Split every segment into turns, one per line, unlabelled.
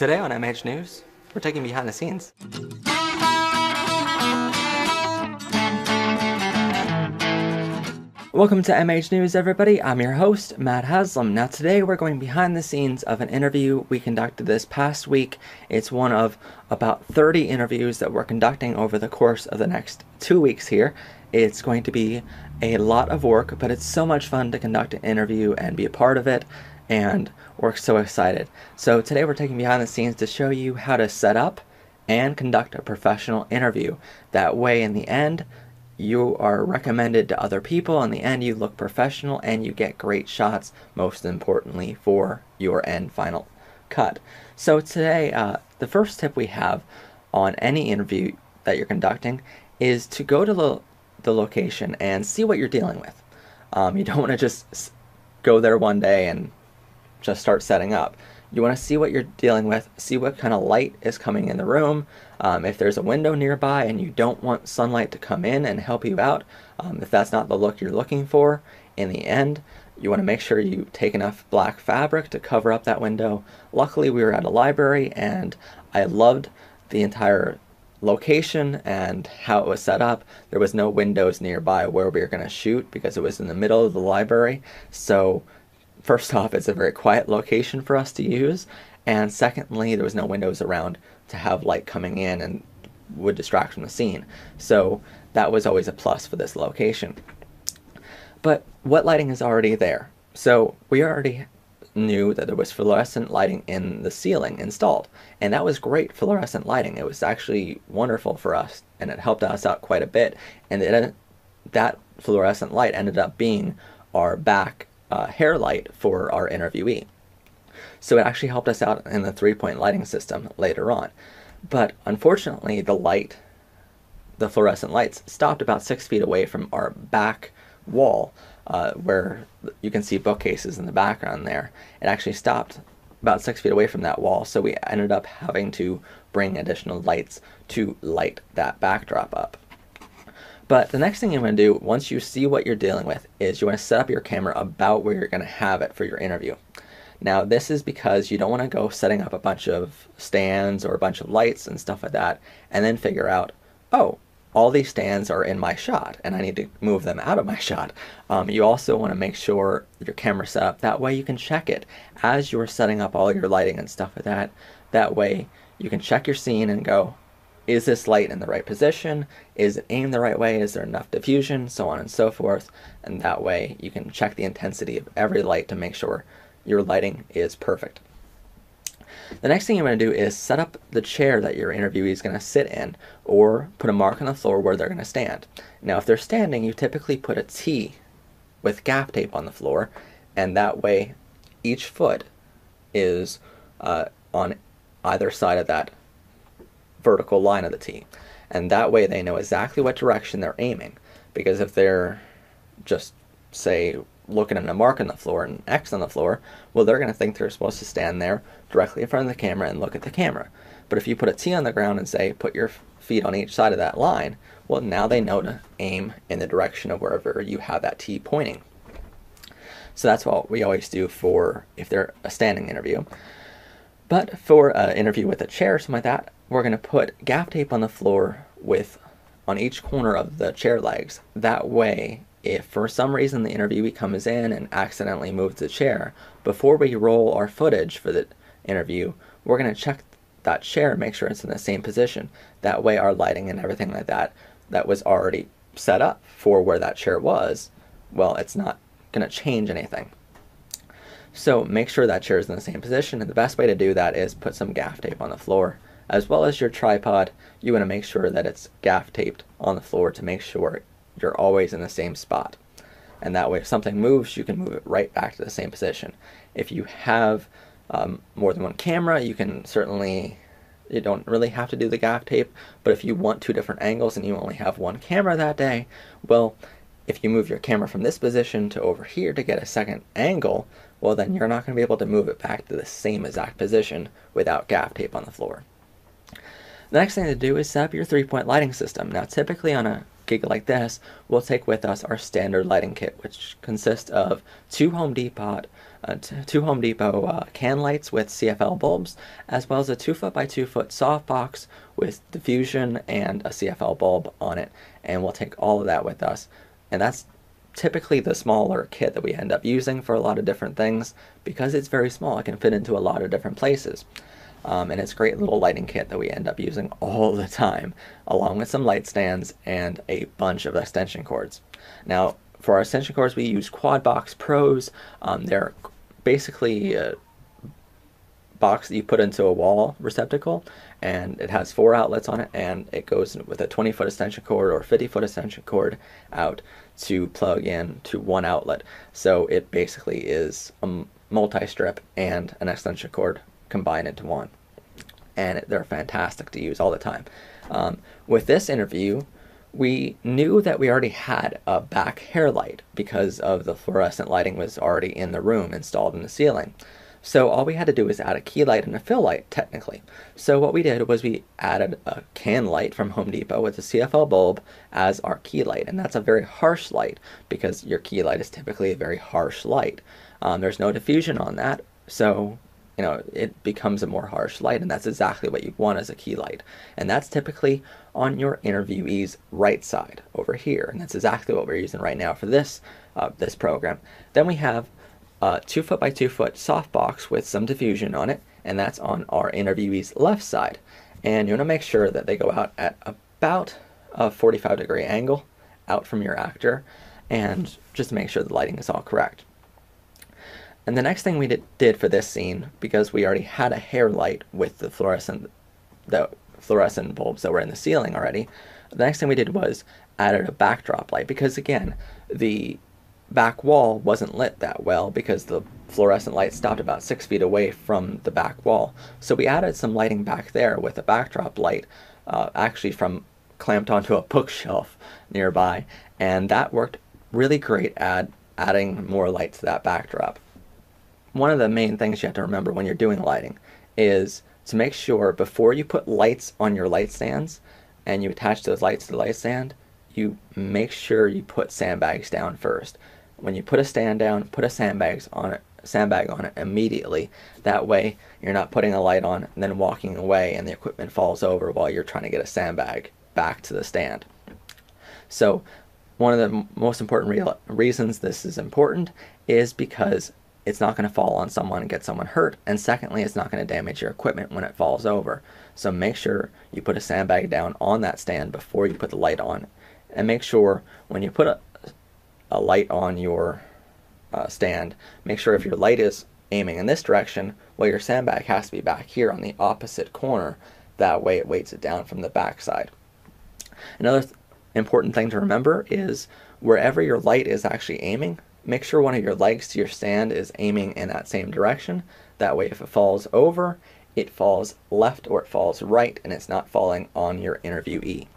Today on MH News, we're taking behind the scenes. Welcome to MH News, everybody. I'm your host, Matt Haslam. Now today we're going behind the scenes of an interview we conducted this past week. It's one of about 30 interviews that we're conducting over the course of the next 2 weeks here. It's going to be a lot of work, but it's so much fun to conduct an interview and be a part of it, and we're so excited. So today we're taking behind the scenes to show you how to set up and conduct a professional interview. That way, in the end, you are recommended to other people. In the end, you look professional and you get great shots, most importantly, for your end final cut. So today, the first tip we have on any interview that you're conducting is to go to the location and see what you're dealing with. You don't want to just go there one day and just start setting up. You want to see what you're dealing with, see what kind of light is coming in the room. If there's a window nearby and you don't want sunlight to come in and help you out, if that's not the look you're looking for, in the end, you want to make sure you take enough black fabric to cover up that window. Luckily, we were at a library and I loved the entire location and how it was set up. There was no windows nearby where we were going to shoot because it was in the middle of the library. So first off, it's a very quiet location for us to use, and secondly, there was no windows around to have light coming in and would distract from the scene. So that was always a plus for this location. But what lighting is already there? So we already knew that there was fluorescent lighting in the ceiling installed, and that was great fluorescent lighting. It was actually wonderful for us, and it helped us out quite a bit, and that fluorescent light ended up being our back hair light for our interviewee. So it actually helped us out in the 3-point lighting system later on. But unfortunately, the fluorescent lights stopped about 6 feet away from our back wall, where you can see bookcases in the background there. It actually stopped about 6 feet away from that wall, so we ended up having to bring additional lights to light that backdrop up. But the next thing you want to do, once you see what you're dealing with, is you want to set up your camera about where you're going to have it for your interview. Now, this is because you don't want to go setting up a bunch of stands or a bunch of lights and stuff like that, and then figure out, oh, all these stands are in my shot, and I need to move them out of my shot. You also want to make sure your camera's set up. That way you can check it as you're setting up all your lighting and stuff like that. That way you can check your scene and go, is this light in the right position? Is it aimed the right way? Is there enough diffusion? So on and so forth. And that way you can check the intensity of every light to make sure your lighting is perfect. The next thing you want to do is set up the chair that your interviewee is going to sit in, or put a mark on the floor where they're going to stand. Now, if they're standing, you typically put a T with gaff tape on the floor, and that way each foot is on either side of that vertical line of the T, and that way they know exactly what direction they're aiming. Because if they're just, say, looking at a mark on the floor and an X on the floor, well, they're going to think they're supposed to stand there directly in front of the camera and look at the camera. But if you put a T on the ground and say, put your feet on each side of that line, well, now they know to aim in the direction of wherever you have that T pointing. So that's what we always do for if they're a standing interview. But for an interview with a chair or something like that, we're going to put gaff tape on the floor on each corner of the chair legs. That way, if for some reason the interviewee comes in and accidentally moves the chair, before we roll our footage for the interview, we're going to check that chair, make sure it's in the same position. That way our lighting and everything like that was already set up for where that chair was, well, it's not going to change anything. So make sure that chair is in the same position, and the best way to do that is put some gaff tape on the floor. As well as your tripod, you want to make sure that it's gaff taped on the floor to make sure you're always in the same spot. And that way, if something moves, you can move it right back to the same position. If you have more than one camera, you don't really have to do the gaff tape, but if you want 2 different angles and you only have one camera that day, well, if you move your camera from this position to over here to get a second angle, well, then you're not going to be able to move it back to the same exact position without gaff tape on the floor. The next thing to do is set up your 3-point lighting system. Now, typically on a gig like this, we'll take with us our standard lighting kit, which consists of 2 Home Depot two Home Depot can lights with CFL bulbs, as well as a 2 foot by 2 foot softbox with diffusion and a CFL bulb on it. And we'll take all of that with us. And that's typically the smaller kit that we end up using for a lot of different things because it's very small. It can fit into a lot of different places. And it's a great little lighting kit that we end up using all the time, along with some light stands and a bunch of extension cords. Now, for our extension cords, we use Quad Box Pros. They're basically a box that you put into a wall receptacle, and it has 4 outlets on it, and it goes with a 20-foot extension cord or 50-foot extension cord out to plug in to one outlet. So it basically is a multi-strip and an extension cord combined into one, and they're fantastic to use all the time. With this interview, we knew that we already had a back hair light because of the fluorescent lighting was already in the room installed in the ceiling. So all we had to do was add a key light and a fill light, technically. So what we did was we added a can light from Home Depot with a CFL bulb as our key light, and that's a very harsh light because your key light is typically a very harsh light. There's no diffusion on that, so it becomes a more harsh light, and that's exactly what you want as a key light. And that's typically on your interviewee's right side over here, and that's exactly what we're using right now for this program. Then we have a 2 foot by 2 foot softbox with some diffusion on it, and that's on our interviewee's left side. And you want to make sure that they go out at about a 45-degree angle out from your actor, and just make sure the lighting is all correct. And the next thing we did for this scene, because we already had a hair light with the fluorescent bulbs that were in the ceiling already, the next thing we did was added a backdrop light, because again, the back wall wasn't lit that well because the fluorescent light stopped about 6 feet away from the back wall. So we added some lighting back there with a backdrop light, actually clamped onto a bookshelf nearby, and that worked really great at adding more light to that backdrop. One of the main things you have to remember when you're doing lighting is to make sure before you put lights on your light stands and you attach those lights to the light stand, you make sure you put sandbags down first. When you put a stand down, put a sandbag on it immediately. That way you're not putting a light on and then walking away and the equipment falls over while you're trying to get a sandbag back to the stand. So one of the most important reasons this is important is because it's not going to fall on someone and get someone hurt, and secondly, it's not going to damage your equipment when it falls over. So make sure you put a sandbag down on that stand before you put the light on, and make sure when you put a light on your stand, make sure if your light is aiming in this direction, well, your sandbag has to be back here on the opposite corner. That way it weights it down from the back side. Another important thing to remember is wherever your light is actually aiming, make sure one of your legs to your stand is aiming in that same direction. That way if it falls over, it falls left or it falls right, and it's not falling on your interviewee.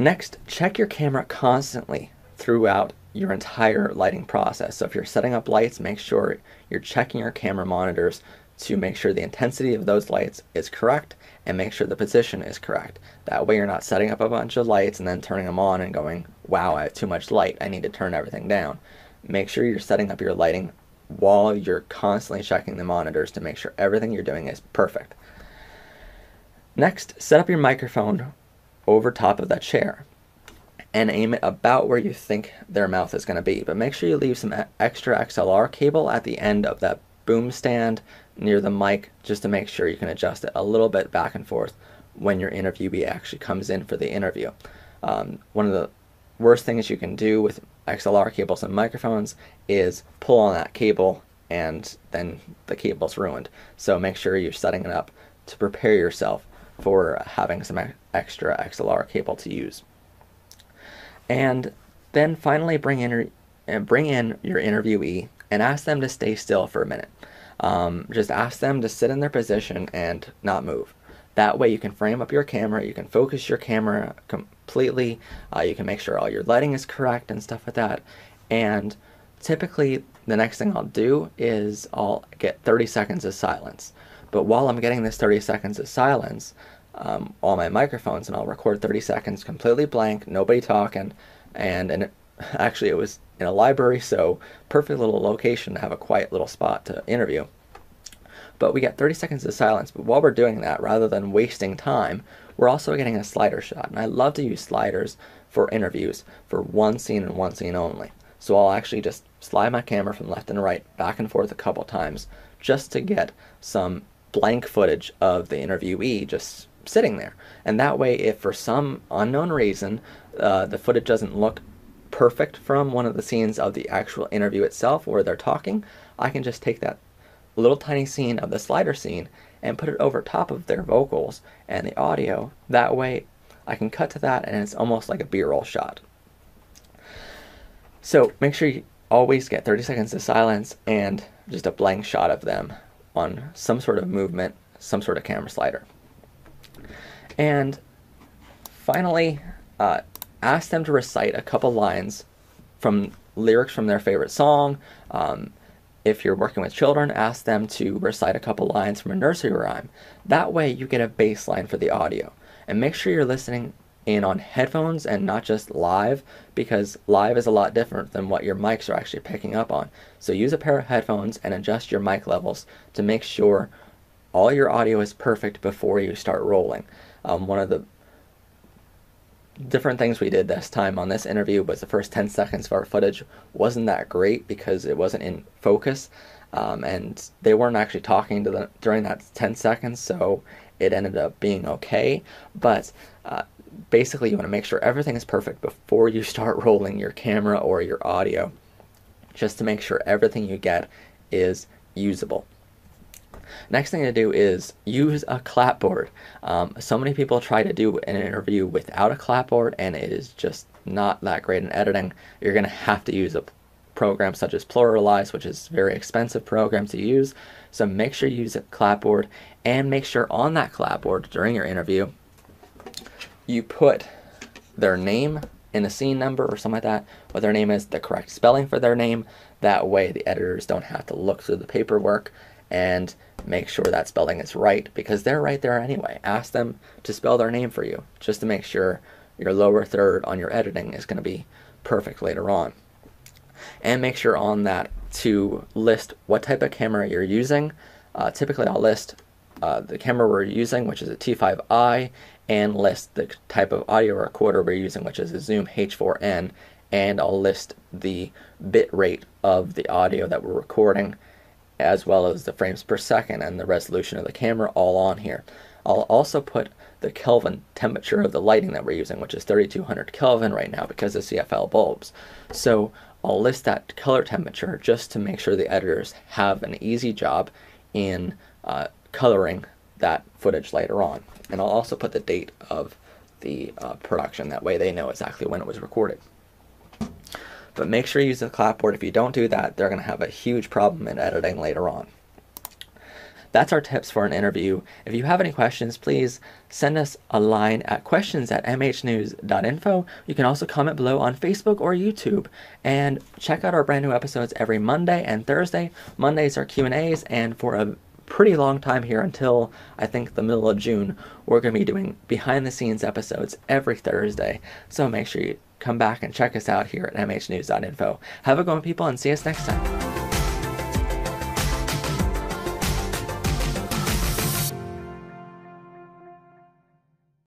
Next, check your camera constantly throughout your entire lighting process. So if you're setting up lights, make sure you're checking your camera monitors to make sure the intensity of those lights is correct and make sure the position is correct. That way you're not setting up a bunch of lights and then turning them on and going, wow, I have too much light, I need to turn everything down. Make sure you're setting up your lighting while you're constantly checking the monitors to make sure everything you're doing is perfect. Next, set up your microphone over top of that chair and aim it about where you think their mouth is going to be. But make sure you leave some extra XLR cable at the end of that boom stand near the mic, just to make sure you can adjust it a little bit back and forth when your interviewee actually comes in for the interview. One of the worst things you can do with XLR cables and microphones is pull on that cable and then the cable's ruined. So make sure you're setting it up to prepare yourself for having some extra XLR cable to use. And then finally bring in your interviewee and ask them to stay still for a minute. Just ask them to sit in their position and not move. That way you can frame up your camera, you can focus your camera completely, you can make sure all your lighting is correct and stuff like that. And typically the next thing I'll do is I'll get 30 seconds of silence. But while I'm getting this 30 seconds of silence on my microphones, and I'll record 30 seconds completely blank, nobody talking, and Actually, it was in a library, so perfect little location to have a quiet little spot to interview. But we get 30 seconds of silence. But while we're doing that, rather than wasting time, we're also getting a slider shot. And I love to use sliders for interviews for one scene and one scene only. So I'll actually just slide my camera from left and right, back and forth a couple times, just to get some blank footage of the interviewee just sitting there. And that way, if for some unknown reason the footage doesn't look perfect from one of the scenes of the actual interview itself where they're talking, I can just take that little tiny scene of the slider scene and put it over top of their vocals and the audio. That way I can cut to that and it's almost like a B-roll shot. So make sure you always get 30 seconds of silence and just a blank shot of them on some sort of movement, some sort of camera slider. And finally, ask them to recite a couple lines from lyrics from their favorite song. If you're working with children, ask them to recite a couple lines from a nursery rhyme. That way you get a baseline for the audio. And make sure you're listening in on headphones and not just live, because live is a lot different than what your mics are actually picking up on. So use a pair of headphones and adjust your mic levels to make sure all your audio is perfect before you start rolling. One of the different things we did this time on this interview was the first 10 seconds of our footage wasn't that great because it wasn't in focus, and they weren't actually talking to them during that 10 seconds, so it ended up being okay. But basically you want to make sure everything is perfect before you start rolling your camera or your audio, just to make sure everything you get is usable. Next thing to do is use a clapboard. So many people try to do an interview without a clapboard, and it is just not that great in editing. You're going to have to use a program such as Pluralize, which is a very expensive program to use. So make sure you use a clapboard, and make sure on that clapboard during your interview you put their name and a scene number or something like that, what their name is, the correct spelling for their name. That way the editors don't have to look through the paperwork and make sure that spelling is right, because they're right there anyway. Ask them to spell their name for you, just to make sure your lower third on your editing is going to be perfect later on. And make sure on that to list what type of camera you're using. Typically I'll list the camera we're using, which is a T5i, and list the type of audio recorder we're using, which is a Zoom H4n, and I'll list the bit rate of the audio that we're recording, as well as the frames per second and the resolution of the camera, all on here. I'll also put the Kelvin temperature of the lighting that we're using, which is 3200 Kelvin right now because of CFL bulbs. So I'll list that color temperature just to make sure the editors have an easy job in coloring that footage later on. And I'll also put the date of the production. That way they know exactly when it was recorded. But make sure you use the clapboard. If you don't do that, they're going to have a huge problem in editing later on. That's our tips for an interview. If you have any questions, please send us a line at questions@mhnews.info. You can also comment below on Facebook or YouTube. And check out our brand new episodes every Monday and Thursday. Mondays are Q&As, and for a pretty long time here until I think the middle of June, we're going to be doing behind the scenes episodes every Thursday. So make sure you come back and check us out here at mhnews.info. Have a good one, people, and see us next time.